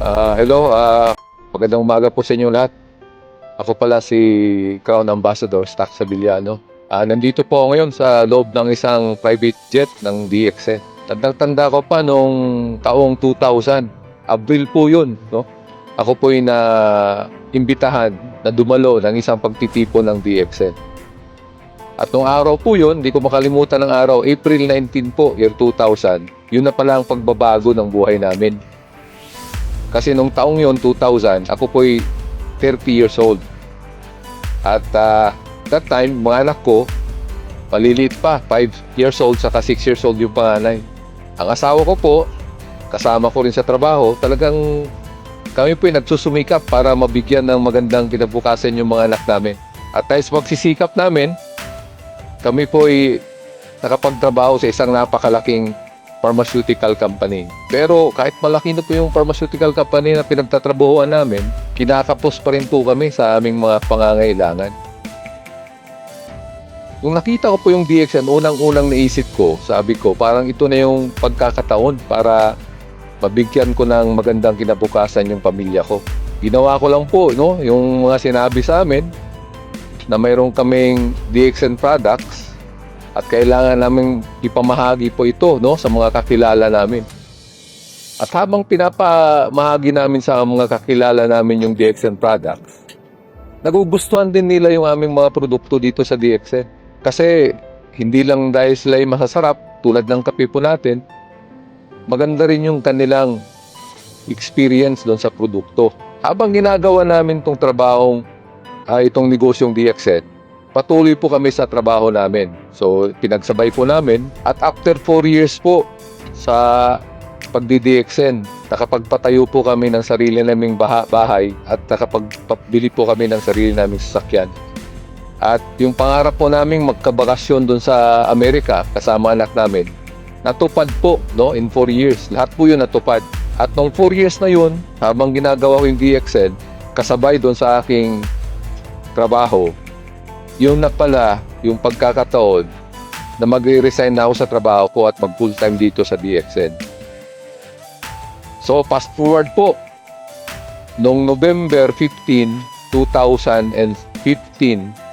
Hello, magandang umaga po sa inyo lahat. Ako pala si Crown Ambassador Stack Sabiliano. Nandito po ako ngayon sa loob ng isang private jet ng DXN. Tandang-tanda ko pa nung taong 2000, Abril po yun, no? Ako po'y imbitahan na dumalo ng isang pagtitipon ng DXN. At nung araw po yun, hindi ko makalimutan ng araw, April 19 po, year 2000, yun na pala ang pagbabago ng buhay namin. Kasi nung taong yon 2000, ako po'y 30 years old. At that time, mga anak ko, paliliit pa, 5 years old, saka 6 years old yung panganay. Ang asawa ko po, kasama ko rin sa trabaho, talagang kami po'y nagsusumikap para mabigyan ng magandang kinabukasan yung mga anak namin. At dahil sa pagsisikap namin, kami po'y nakapagtrabaho sa isang napakalaking pharmaceutical company. Pero kahit malaki na po yung pharmaceutical company na pinagtatrabahuan namin, kinakapos pa rin po kami sa aming mga pangangailangan. Nung nakita ko po yung DXN, unang-unang naisip ko, sabi ko, parang ito na yung pagkakataon para mabigyan ko ng magandang kinabukasan yung pamilya ko. Ginawa ko lang po, no, yung mga sinabi sa amin na mayroon kaming DXN products at kailangan namin ipamahagi po ito, no, sa mga kakilala namin. At habang pinapamahagi namin sa mga kakilala namin yung DXN products, nagugustuhan din nila yung aming mga produkto dito sa DXN. Kasi hindi lang dahil sila ay masasarap, tulad ng kape po natin, maganda rin yung kanilang experience doon sa produkto. Habang ginagawa namin itong trabahong, itong negosyong DXN, patuloy po kami sa trabaho namin. So, pinagsabay po namin. At after 4 years po sa pagdi-DXN, nakapagpatayo po kami ng sarili naming bahay at nakapagpabili po kami ng sarili naming sasakyan. At yung pangarap po naming magkabakasyon doon sa Amerika kasama anak namin, natupad po, no, in 4 years. Lahat po yun natupad. At nung 4 years na yun, habang ginagawa ko yung DXN, kasabay doon sa aking trabaho, yun na pala yung pagkakataon na mag-resign na ako sa trabaho ko at mag full-time dito sa DXN. So, fast forward po. Noong November 15, 2015,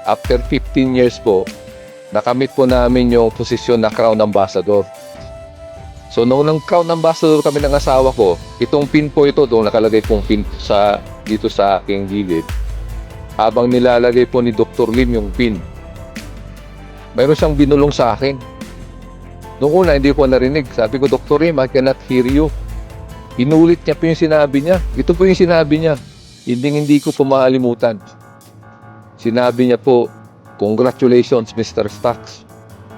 after 15 years po, nakamit po namin yung posisyon na Crown Ambassador. So, noong Crown Ambassador kami ng asawa ko, itong pin po ito, doon nakalagay pong pin dito sa aking gilid. Habang nilalagay po ni Dr. Lim yung pin, mayroon siyang binulong sa akin. Noong una, hindi ko narinig. Sabi ko, Dr. Lim, I cannot hear you. Inulit niya po yung sinabi niya. Ito po yung sinabi niya. Hindi ko po makalimutan. Sinabi niya po, congratulations, Mr. Stacks.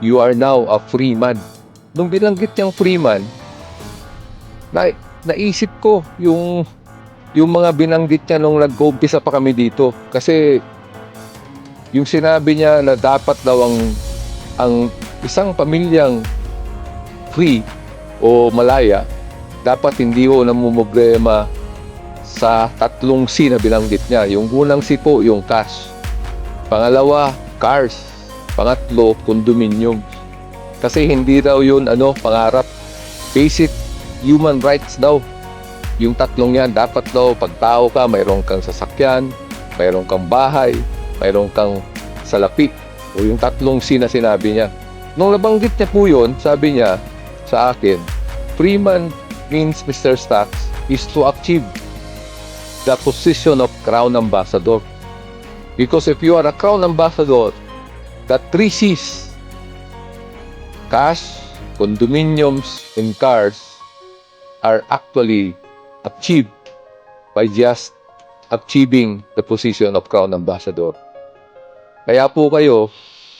You are now a free man. Nung binanggit niyang free man, naisip ko yung mga binanggit niya nung nag-uumpisa pa kami dito. Kasi yung sinabi niya na dapat daw ang isang pamilyang free o malaya, dapat hindi ho namumroblema sa tatlong C na binanggit niya. Yung unang C po, yung cash. Pangalawa, cars. Pangatlo, condominium. Kasi hindi daw yun pangarap. Basic human rights daw. Yung tatlong yan, dapat daw pag tao ka, mayroon kang sasakyan, mayroon kang bahay, mayroon kang salapi. O yung tatlong C na sinabi niya. Nung nabanggit niya po yun, sabi niya sa akin, free man means, Mr. Stacks, is to achieve the position of Crown Ambassador. Because if you are a Crown Ambassador, the 3 C's, cash, condominiums, and cars, are actually achieved by just achieving the position of Crown Ambassador. Kaya po kayo,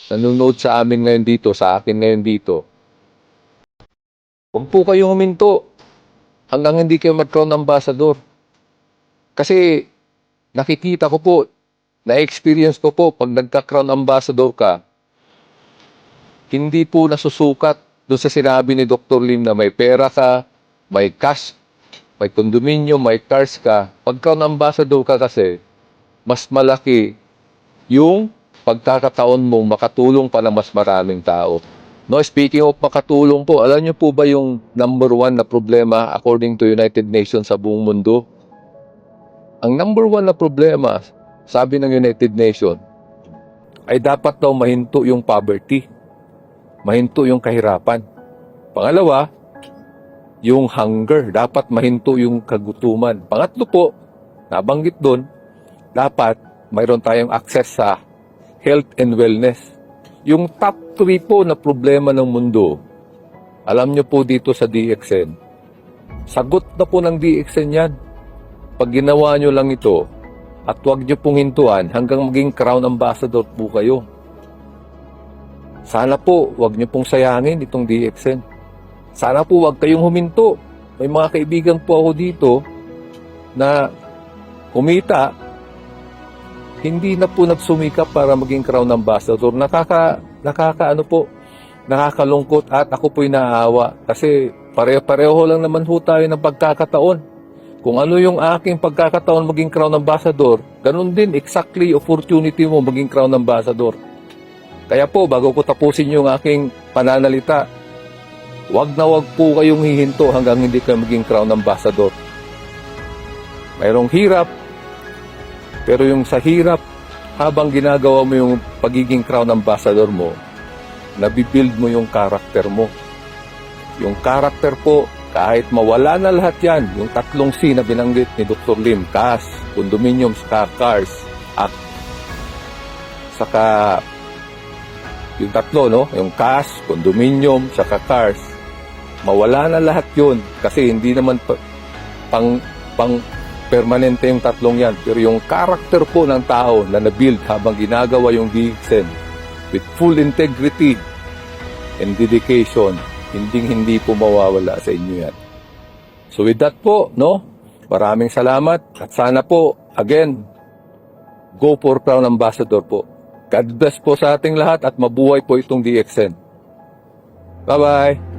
nanonood sa amin ngayon dito, sa akin ngayon dito, huwag po kayong huminto hanggang hindi kayo mag-Crown Ambassador. Kasi nakikita ko po, na-experience ko po, pag nagka-Crown Ambassador ka, hindi po nasusukat doon sa sinabi ni Dr. Lim na may pera ka, may cash, may condominium, may cars ka. Pag Crown Ambassador ka kasi, mas malaki yung pagkakataon mong makatulong pa ng mas maraming tao. No, speaking of makatulong po, alam niyo po ba yung number 1 na problema according to United Nations sa buong mundo? ang number one na problema, sabi ng United Nations, ay dapat daw mahinto yung poverty. Mahinto yung kahirapan. Pangalawa, yung hunger. Dapat mahinto yung kagutuman. Pangatlo po, nabanggit doon, dapat mayroon tayong access sa health and wellness. Yung top 3 po na problema ng mundo, alam nyo po dito sa DXN, sagot na po ng DXN yan. Pag ginawa nyo lang ito, at huwag nyo pong hintuan hanggang maging crown ambassador po kayo. Sana po, huwag nyo pong sayangin itong DXN. Sana po, huwag kayong huminto. May mga kaibigan po ako dito na kumita, hindi na po nagsumikap para maging crown ambassador. Nakakalungkot at ako po'y naaawa kasi pareho-pareho lang naman ho tayo ng pagkakataon. Kung ano yung aking pagkakataon maging crown ambassador, ganun din exactly opportunity mo maging crown ambassador. Kaya po, bago ko tapusin yung aking pananalita, wag na wag po kayong hihinto hanggang hindi kayo maging crown ambassador. Mayroong hirap, pero yung sa hirap, habang ginagawa mo yung pagiging crown ambassador mo, nabibuild mo yung karakter mo. Yung karakter po, kahit mawala na lahat yan, yung 3 C na binanggit ni Dr. Lim, cash, condominium, saka cars, at saka yung 3, no? Yung cash, condominium, saka cars, mawala na lahat yun kasi hindi naman pang permanente yung 3 yan. Pero yung karakter po ng tao na nabuild habang ginagawa yung DXN with full integrity and dedication, hindi po mawawala sa inyo yan. So with that po, no? Maraming salamat at sana po, again, go for Crown Ambassador po. God bless po sa ating lahat at mabuhay po itong DXN. Bye-bye!